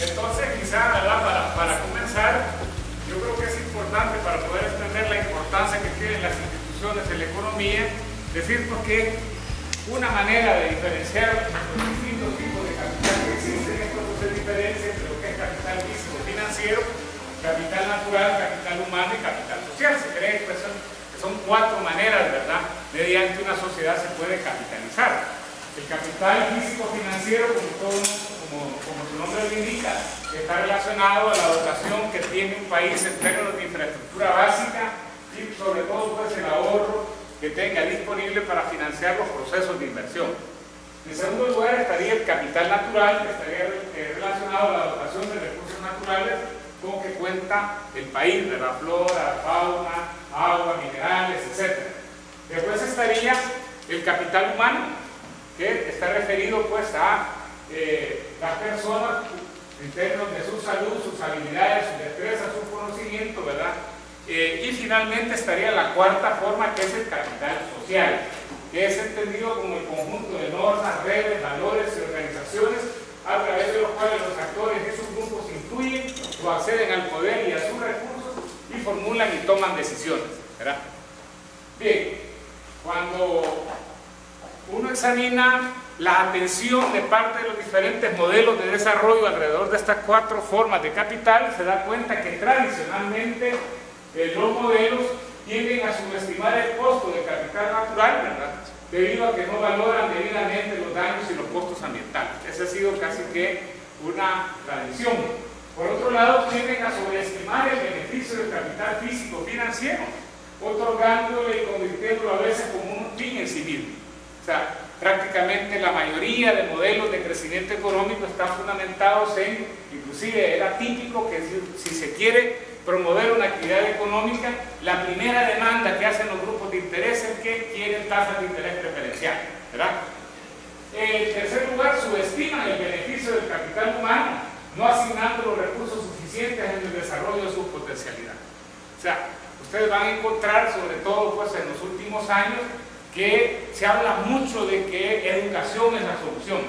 Entonces, quizá, ¿verdad? Para comenzar, yo creo que es importante para poder entender la importancia que tienen las instituciones en la economía, decir porque una manera de diferenciar los distintos tipos de capital que existen, esto no se diferencia entre lo que es capital físico financiero, capital natural, capital humano y capital social. Se cree que son cuatro maneras, ¿verdad?, mediante una sociedad se puede capitalizar. El capital físico financiero, como su nombre lo indica, está relacionado a la dotación que tiene un país en términos de infraestructura básica y sobre todo pues el ahorro que tenga disponible para financiar los procesos de inversión. En segundo lugar estaría el capital natural, que estaría relacionado a la dotación de recursos naturales con que cuenta el país, de la flora, fauna, agua, minerales, etc. Después estaría el capital humano, que está referido pues a las personas en términos de su salud, sus habilidades, sus destrezas, su conocimiento, ¿verdad? Y finalmente estaría la cuarta forma, que es el capital social, que es entendido como el conjunto de normas, reglas, valores y organizaciones a través de los cuales los actores de esos grupos influyen o acceden al poder y a sus recursos y formulan y toman decisiones, ¿verdad? Bien, cuando uno examina la atención de parte de los diferentes modelos de desarrollo alrededor de estas cuatro formas de capital, se da cuenta que tradicionalmente los modelos tienden a subestimar el costo del capital natural, ¿verdad?, debido a que no valoran debidamente los daños y los costos ambientales. Esa ha sido casi que una tradición. Por otro lado, tienden a sobreestimar el beneficio del capital físico financiero, otorgándolo y convirtiéndolo a veces como un fin en sí mismo. O sea, prácticamente la mayoría de modelos de crecimiento económico están fundamentados en, inclusive era típico que si se quiere promover una actividad económica, la primera demanda que hacen los grupos de interés es que quieren tasas de interés preferencial, ¿verdad? En tercer lugar, subestiman el beneficio del capital humano, no asignando los recursos suficientes en el desarrollo de sus potencialidades. O sea, ustedes van a encontrar, sobre todo pues en los últimos años, que se habla mucho de que educación es la solución,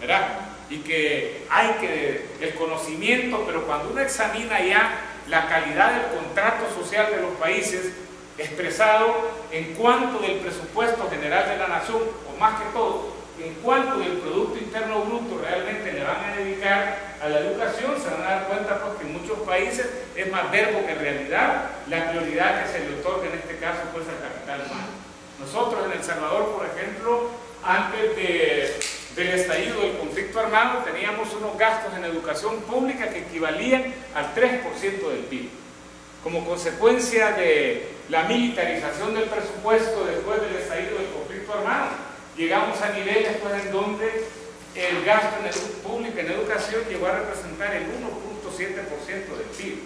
¿verdad? Y que hay que el conocimiento, pero cuando uno examina ya la calidad del contrato social de los países expresado en cuanto del presupuesto general de la nación, o más que todo, en cuanto del Producto Interno Bruto realmente le van a dedicar a la educación, se van a dar cuenta pues, que en muchos países es más verbo que realidad la prioridad que se le otorga en este caso pues al capital humano. Nosotros en El Salvador, por ejemplo, antes del estallido del conflicto armado, teníamos unos gastos en educación pública que equivalían al 3% del PIB. Como consecuencia de la militarización del presupuesto después del estallido del conflicto armado, llegamos a niveles pues, en donde el gasto público en educación llegó a representar el 1.7% del PIB.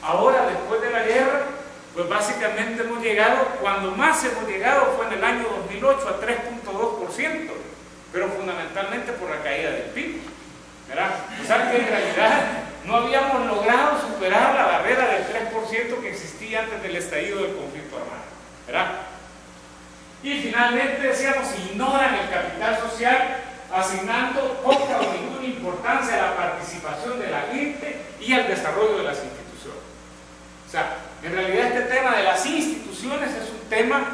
Ahora, después de la guerra, pues básicamente hemos llegado, cuando más hemos llegado fue en el año 2008 a 3.2%, pero fundamentalmente por la caída del PIB, ¿verdad? O sea que en realidad no habíamos logrado superar la barrera del 3% que existía antes del estallido del conflicto armado, ¿verdad? Y finalmente decíamos, ignoran el capital social, asignando poca o ninguna importancia a la participación de la gente y al desarrollo de las instituciones. O sea, en realidad este tema de las instituciones es un tema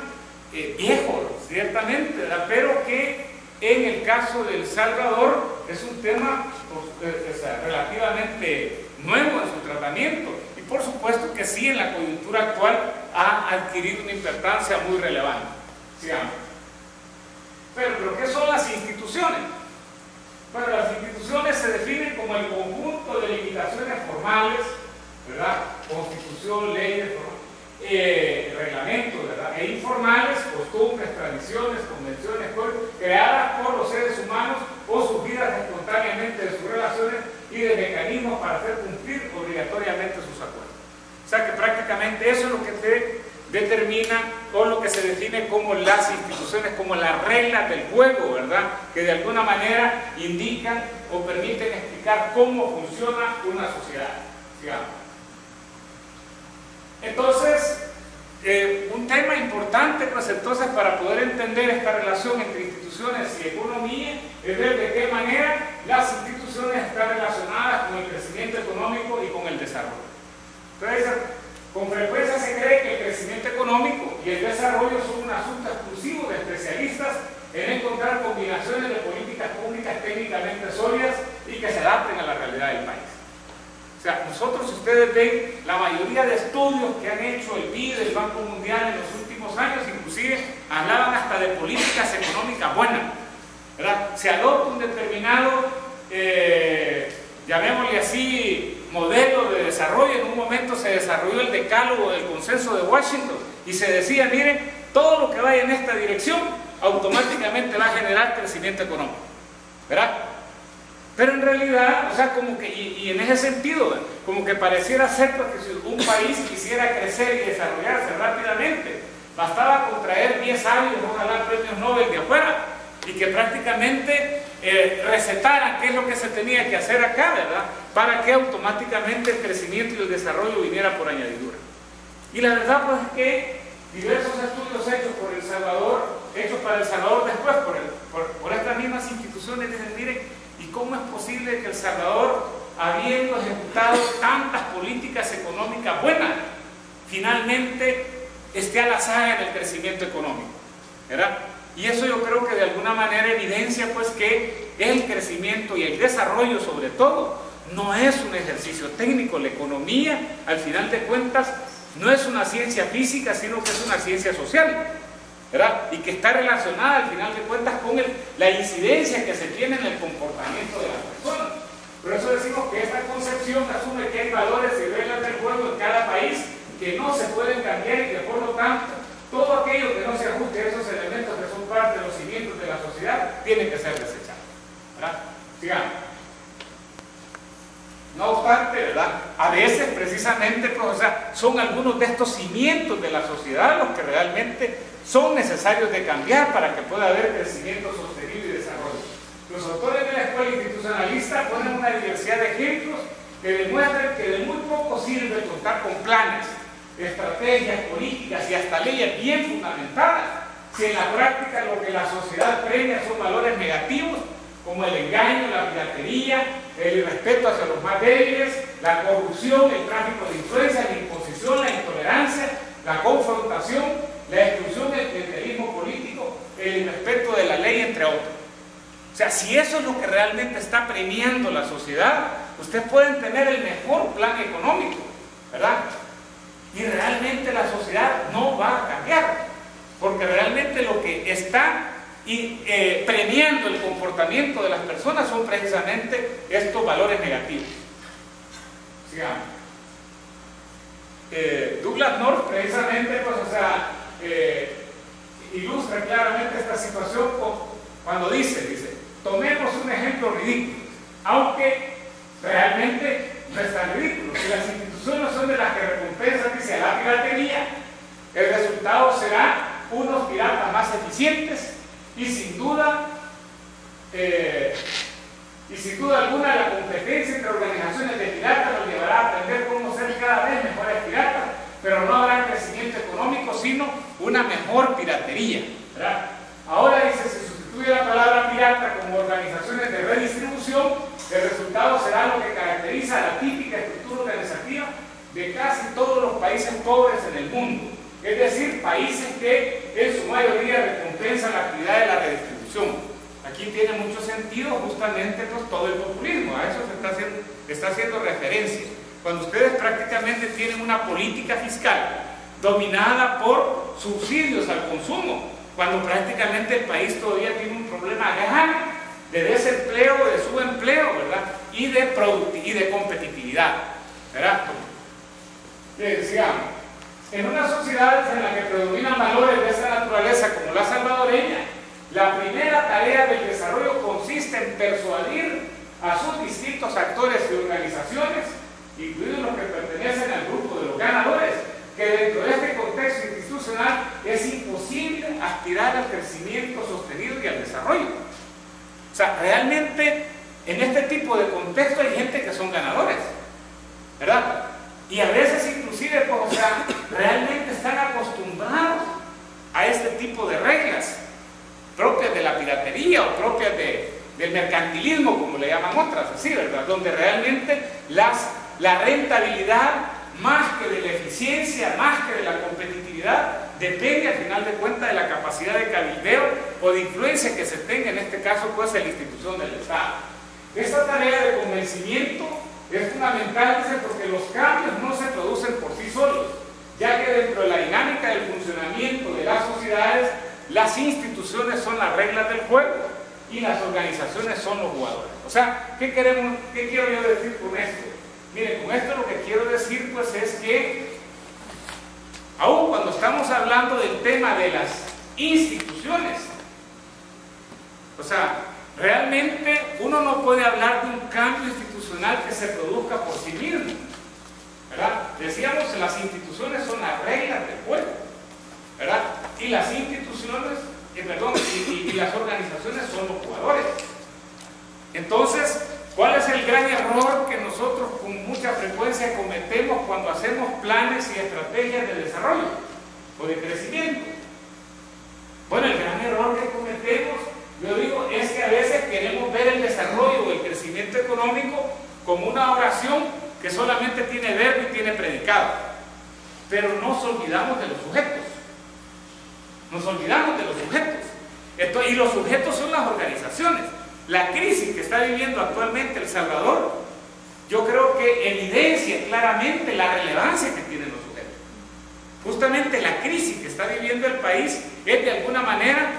viejo, ciertamente, ¿verdad? Pero que en el caso de El Salvador es un tema relativamente nuevo en su tratamiento y por supuesto que sí en la coyuntura actual ha adquirido una importancia muy relevante. Sigamos. Pero ¿qué son las instituciones? Bueno, las instituciones se definen como el conjunto de limitaciones formales, ¿verdad? Constitución, leyes, reglamentos, ¿verdad? E informales, costumbres, tradiciones, convenciones, creadas por los seres humanos o surgidas espontáneamente de sus relaciones y de mecanismos para hacer cumplir obligatoriamente sus acuerdos. O sea que prácticamente eso es lo que se determina o lo que se define como las instituciones, como las reglas del juego, ¿verdad? Que de alguna manera indican o permiten explicar cómo funciona una sociedad. Digamos. Entonces, un tema importante, pues entonces, para poder entender esta relación entre instituciones y economía, es ver de qué manera las instituciones están relacionadas con el crecimiento económico y con el desarrollo. Entonces, con frecuencia se cree que el crecimiento económico y el desarrollo son un asunto exclusivo de especialistas en encontrar combinaciones de políticas públicas técnicamente sólidas y que se adapten a la realidad del país. O sea, nosotros, si ustedes ven, la mayoría de estudios que han hecho el BID, el Banco Mundial en los últimos años, inclusive hablaban hasta de políticas económicas buenas, ¿verdad? Se adopta un determinado, llamémosle así, modelo de desarrollo. En un momento se desarrolló el decálogo del consenso de Washington y se decía, miren, todo lo que vaya en esta dirección automáticamente va a generar crecimiento económico, ¿verdad? Pero en realidad, o sea, como que, y en ese sentido, como que pareciera ser que si un país quisiera crecer y desarrollarse rápidamente, bastaba contraer 10 sabios, ojalá premios Nobel de afuera, y que prácticamente recetaran qué es lo que se tenía que hacer acá, ¿verdad? Para que automáticamente el crecimiento y el desarrollo viniera por añadidura. Y la verdad, pues, es que diversos estudios hechos por El Salvador, hechos para El Salvador después, por estas mismas instituciones, dicen, miren, ¿y cómo es posible que El Salvador, habiendo ejecutado tantas políticas económicas buenas, finalmente esté a la saga en el crecimiento económico, ¿verdad? Y eso yo creo que de alguna manera evidencia, pues, que el crecimiento y el desarrollo, sobre todo, no es un ejercicio técnico. La economía, al final de cuentas, no es una ciencia física, sino que es una ciencia social, ¿verdad? Y que está relacionada, al final de cuentas, con la incidencia que se tiene en el comportamiento de las personas. Por eso decimos que esta concepción asume que hay valores y reglas del juego en cada país que no se pueden cambiar y que, por lo tanto, todo aquello que no se ajuste a esos elementos que son parte de los cimientos de la sociedad tiene que ser desechado, ¿verdad? Sigamos. No obstante, ¿verdad? A veces, precisamente, pues, o sea, son algunos de estos cimientos de la sociedad los que realmente son necesarios de cambiar para que pueda haber crecimiento sostenido y desarrollo. Los autores de la escuela institucionalista ponen una diversidad de ejemplos que demuestran que de muy poco sirve contar con planes, estrategias, políticas y hasta leyes bien fundamentadas si en la práctica lo que la sociedad premia son valores negativos como el engaño, la piratería, el irrespeto hacia los más débiles, la corrupción, el tráfico de influencias, la imposición, la intolerancia, la confrontación, la exclusión del clientelismo político, el irrespeto de la ley, entre otros. O sea, si eso es lo que realmente está premiando la sociedad, ustedes pueden tener el mejor plan económico, ¿verdad? Y realmente la sociedad no va a cambiar, porque realmente lo que está premiando el comportamiento de las personas son precisamente estos valores negativos. Sigamos. Douglas North precisamente, pues, o sea, ilustra claramente esta situación cuando dice, tomemos un ejemplo ridículo, aunque realmente no es tan ridículo. Si las instituciones son de las que recompensan, dice, a la piratería, el resultado será unos piratas más eficientes y sin duda alguna la competencia entre organizaciones de piratas nos llevará a aprender cómo ser cada vez mejores piratas, pero no habrá crecimiento económico sino una mejor piratería, ¿verdad? Ahora dice, se sustituye la palabra pirata como organizaciones de redistribución, el resultado será lo que caracteriza la típica estructura organizativa de casi todos los países pobres en el mundo, es decir, países que en su mayoría recompensan la actividad de la redistribución. Aquí tiene mucho sentido justamente, pues, todo el populismo, a eso se está haciendo referencia. Cuando ustedes prácticamente tienen una política fiscal dominada por subsidios al consumo, cuando prácticamente el país todavía tiene un problema grave de desempleo, de subempleo, ¿verdad? Y de competitividad, ¿verdad? Les decíamos, en una sociedad en la que predominan valores de esa naturaleza como la salvadoreña, la primera tarea del desarrollo consiste en persuadir a sus distintos actores y organizaciones, incluidos los que pertenecen al grupo de los ganadores, que dentro de este contexto institucional es imposible aspirar al crecimiento sostenido y al desarrollo. O sea, realmente en este tipo de contexto hay gente que son ganadores, ¿verdad? Y a veces incluso inclusive, pues, o sea, realmente están acostumbrados a este tipo de reglas propias de la piratería o propias del mercantilismo, como le llaman otras, así, ¿verdad? Donde realmente la rentabilidad, más que de la eficiencia, más que de la competitividad, depende al final de cuentas de la capacidad de cabildeo o de influencia que se tenga, en este caso, pues, en la institución del Estado. Esta tarea de convencimiento es fundamental, dice, porque los cambios no se producen por sí solos, ya que dentro de la dinámica del funcionamiento de las sociedades, las instituciones son las reglas del juego y las organizaciones son los jugadores. O sea, ¿qué quiero yo decir con esto? Miren, con esto lo que quiero decir, pues, es que aún cuando estamos hablando del tema de las instituciones, o sea, realmente uno no puede hablar de un cambio institucional que se produzca por sí mismo, ¿verdad? Decíamos que las instituciones son las reglas del juego, ¿verdad? Y las instituciones, y las organizaciones son los jugadores. Entonces, ¿cuál es el gran error que nosotros con mucha frecuencia cometemos cuando hacemos planes y estrategias de desarrollo o de crecimiento? Bueno, el gran error que cometemos, yo digo, es que a veces queremos ver el desarrollo o el crecimiento económico como una oración que solamente tiene verbo y tiene predicado, pero nos olvidamos de los sujetos. Nos olvidamos de los sujetos. Y los sujetos son las organizaciones. La crisis que está viviendo actualmente El Salvador, yo creo que evidencia claramente la relevancia que tienen los sujetos. Justamente la crisis que está viviendo el país es de alguna manera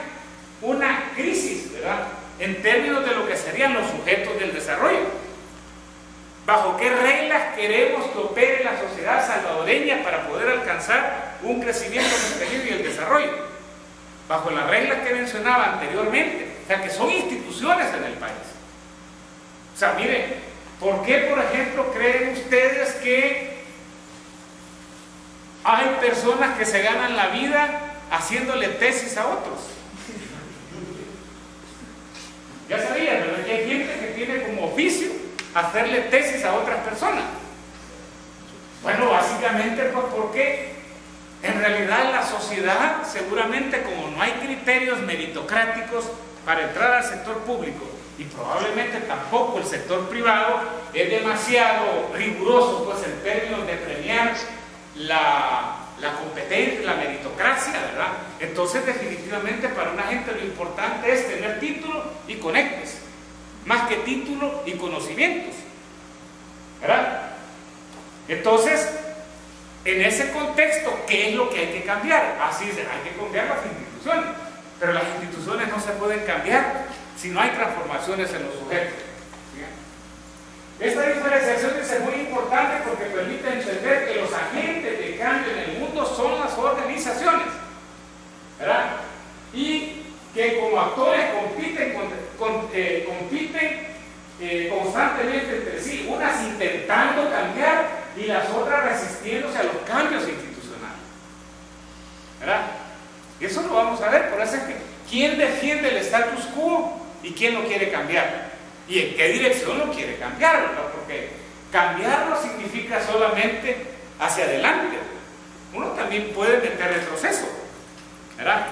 una crisis, ¿verdad?, en términos de lo que serían los sujetos del desarrollo. ¿Bajo qué reglas queremos que opere la sociedad salvadoreña para poder alcanzar un crecimiento sostenido y el desarrollo? Bajo las reglas que mencionaba anteriormente, o sea, que son instituciones en el país. O sea, miren, ¿por qué, por ejemplo, creen ustedes que hay personas que se ganan la vida haciéndole tesis a otros? Ya sabían, ¿verdad?, que hay gente que tiene como oficio hacerle tesis a otras personas. Bueno, básicamente, pues, porque en realidad la sociedad, seguramente, como no hay criterios meritocráticos para entrar al sector público y probablemente tampoco el sector privado es demasiado riguroso, pues, en términos de premiar la competencia, la meritocracia, ¿verdad? Entonces, definitivamente, para una gente lo importante es tener título y conectes, más que título y conocimientos, ¿verdad? Entonces, en ese contexto, ¿qué es lo que hay que cambiar? Así es, hay que cambiar las instituciones, pero las instituciones no se pueden cambiar si no hay transformaciones en los sujetos. Esta diferenciación es muy importante porque permite entender que los agentes de cambio en el mundo son las organizaciones, ¿verdad? Y que como actores compiten constantemente entre sí, unas intentando cambiar y las otras resistiéndose a los cambios institucionales, ¿verdad? Y eso lo vamos a ver. Por eso es que ¿quién defiende el status quo y quién lo quiere cambiar? ¿Y en qué dirección lo quiere cambiar, ¿verdad? Porque cambiarlo significa solamente hacia adelante. Uno también puede meter retroceso, ¿verdad?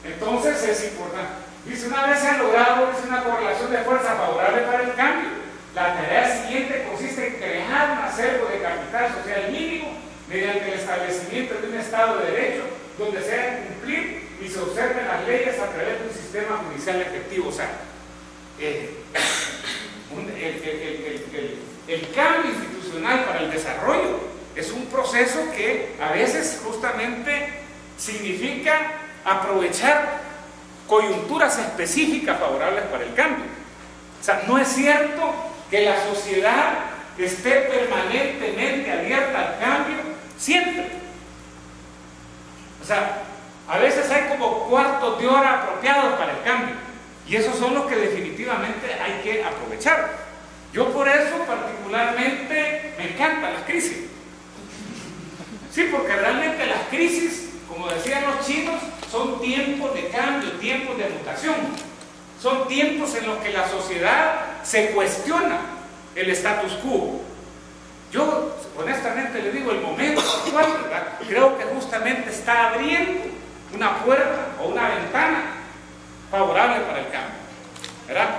Entonces es importante. Dice, una vez se ha logrado una correlación de fuerza favorable para el cambio, la tarea siguiente consiste en crear un acervo de capital social mínimo mediante el establecimiento de un Estado de Derecho donde se hagan cumplir y se observen las leyes a través de un sistema judicial efectivo. O sea, el cambio institucional para el desarrollo es un proceso que a veces justamente significa aprovechar coyunturas específicas favorables para el cambio. O sea, no es cierto que la sociedad esté permanentemente abierta al cambio siempre. O sea, a veces hay como cuartos de hora apropiados para el cambio y esos son los que definitivamente hay que aprovechar. Yo por eso particularmente me encantan las crisis. Sí, porque realmente las crisis, como decían los chinos, son tiempos de cambio, tiempos de mutación. Son tiempos en los que la sociedad se cuestiona el status quo. Yo honestamente le digo, el momento actual, ¿verdad?, creo que justamente está abriendo una puerta o una ventana favorable para el cambio, ¿verdad?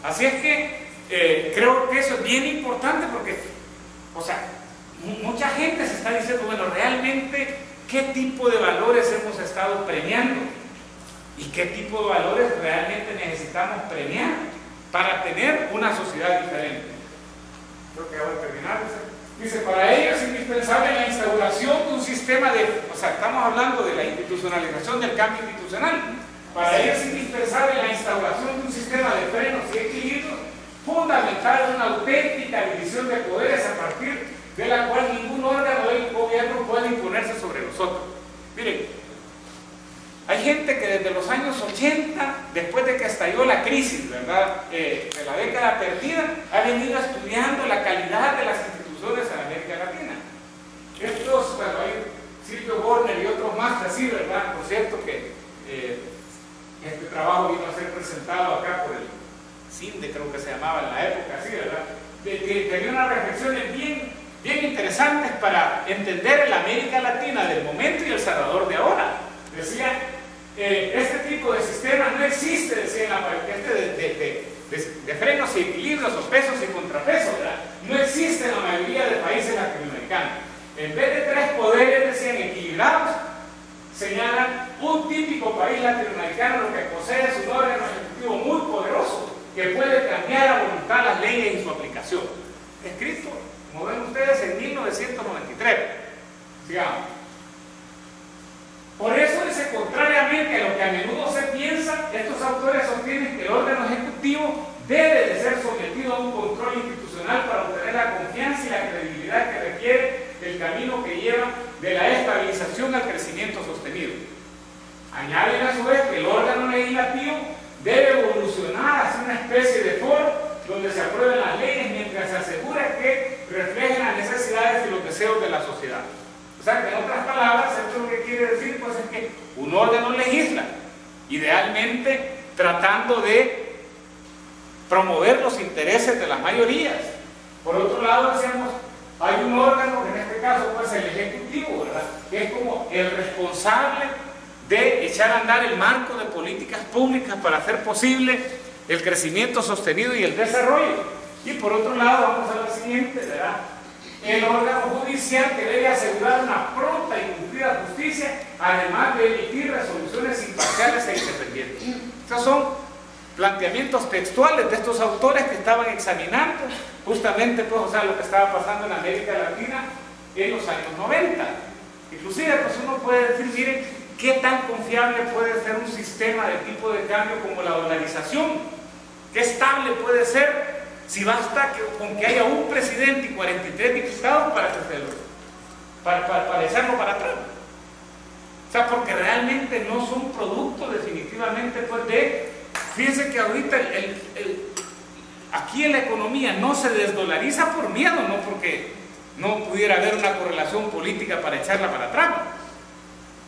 Así es que creo que eso es bien importante porque, o sea, mucha gente se está diciendo, bueno, realmente, ¿qué tipo de valores hemos estado premiando? ¿Y qué tipo de valores realmente necesitamos premiar para tener una sociedad diferente? Creo que ya voy a terminar. Dice, para ello es indispensable la instauración de un sistema de, o sea, estamos hablando de la institucionalización del cambio institucional. Para ello es indispensable la instauración de un sistema de frenos y equilibrios fundamental en una auténtica división de poderes a partir de la cual ningún órgano del gobierno puede imponerse sobre nosotros. Miren, hay gente que desde los años 80, después de que estalló la crisis, ¿verdad?, de la década perdida, ha venido estudiando la calidad de las instituciones en América Latina. Estos, bueno, hay Silvio Borner y otros más así, ¿verdad? Por cierto que este trabajo vino a ser presentado acá por el CINDE, creo que se llamaba en la época, así, ¿verdad? Tenía unas reflexiones bien interesantes para entender el América Latina del momento y El Salvador de ahora. Decía, este tipo de sistema no existe, decía la de frenos y equilibrios o pesos y contrapesos, ¿verdad? No existe en la mayoría de países latinoamericanos. En vez de tres poderes, decían, equilibrados, señalan un típico país latinoamericano lo que posee es un órgano ejecutivo muy poderoso que puede cambiar a voluntad las leyes y su aplicación. Escrito, como ven ustedes, en 1993. Digamos. Por eso dice, contrariamente a lo que a menudo se piensa, estos autores sostienen que el órgano ejecutivo debe de ser sometido a un control institucional para obtener la confianza y la credibilidad que requiere el camino que lleva de la estabilización al crecimiento sostenido. Añaden a su vez que el órgano legislativo debe evolucionar hacia una especie de foro donde se aprueben las leyes mientras se asegura que reflejen las necesidades y los deseos de la sociedad. O sea, que en otras palabras, esto lo que quiere decir pues, es que un órgano legisla, idealmente tratando de promover los intereses de las mayorías. Por otro lado, decíamos, hay un órgano, que en este caso pues el Ejecutivo, ¿verdad?, que es como el responsable de echar a andar el marco de políticas públicas para hacer posible el crecimiento sostenido y el desarrollo. Y por otro lado, vamos a la siguiente, ¿verdad?, el órgano judicial que debe asegurar una pronta y cumplida justicia, además de emitir resoluciones imparciales e independientes. Estos son planteamientos textuales de estos autores que estaban examinando justamente pues, o sea, lo que estaba pasando en América Latina en los años 90. Inclusive pues uno puede decir, miren, ¿qué tan confiable puede ser un sistema de tipo de cambio como la dolarización? ¿Qué estable puede ser si basta con que haya un presidente y 43 diputados para echarlo para atrás? O sea, porque realmente no son producto definitivamente pues de... Fíjense que ahorita aquí en la economía no se desdolariza por miedo, no porque no pudiera haber una correlación política para echarla para atrás,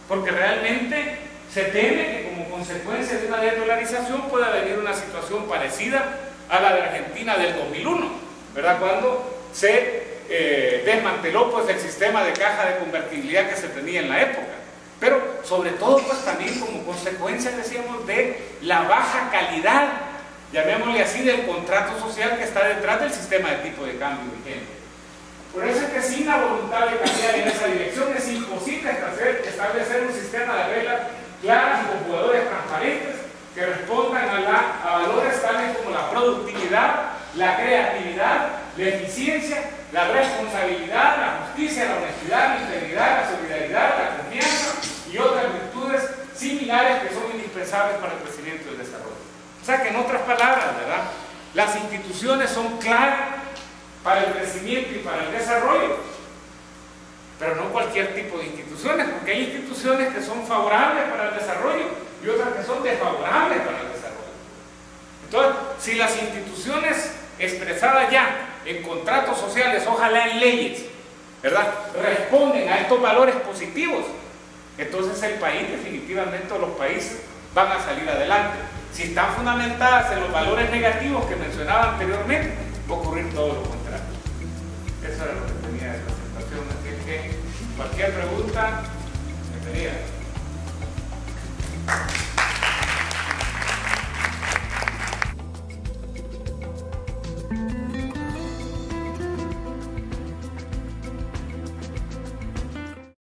porque realmente se teme que como consecuencia de una desdolarización pueda venir una situación parecida a la de Argentina del 2001, ¿verdad?, cuando se desmanteló pues, el sistema de caja de convertibilidad que se tenía en la época. Pero sobre todo pues también como consecuencia, decíamos, de la baja calidad, llamémosle así, del contrato social que está detrás del sistema de tipo de cambio vigente. Por eso es que sin la voluntad de cambiar en esa dirección es imposible establecer un sistema de reglas claras y con jugadores transparentes que respondan a valores tales como la productividad, la creatividad, la eficiencia, la responsabilidad, la justicia, la honestidad, la integridad, la solidaridad, la confianza y otras virtudes similares que son indispensables para el crecimiento y el desarrollo. O sea que en otras palabras, ¿verdad?, las instituciones son claves para el crecimiento y para el desarrollo, pero no cualquier tipo de instituciones, porque hay instituciones que son favorables para el desarrollo y otras que son desfavorables para el desarrollo. Entonces, si las instituciones expresadas ya en contratos sociales, ojalá en leyes, ¿verdad?, responden a estos valores positivos, entonces el país, definitivamente los países van a salir adelante. Si están fundamentadas en los valores negativos que mencionaba anteriormente, va a ocurrir todo lo contrario. Eso era lo que tenía. Cualquier pregunta, bienvenida.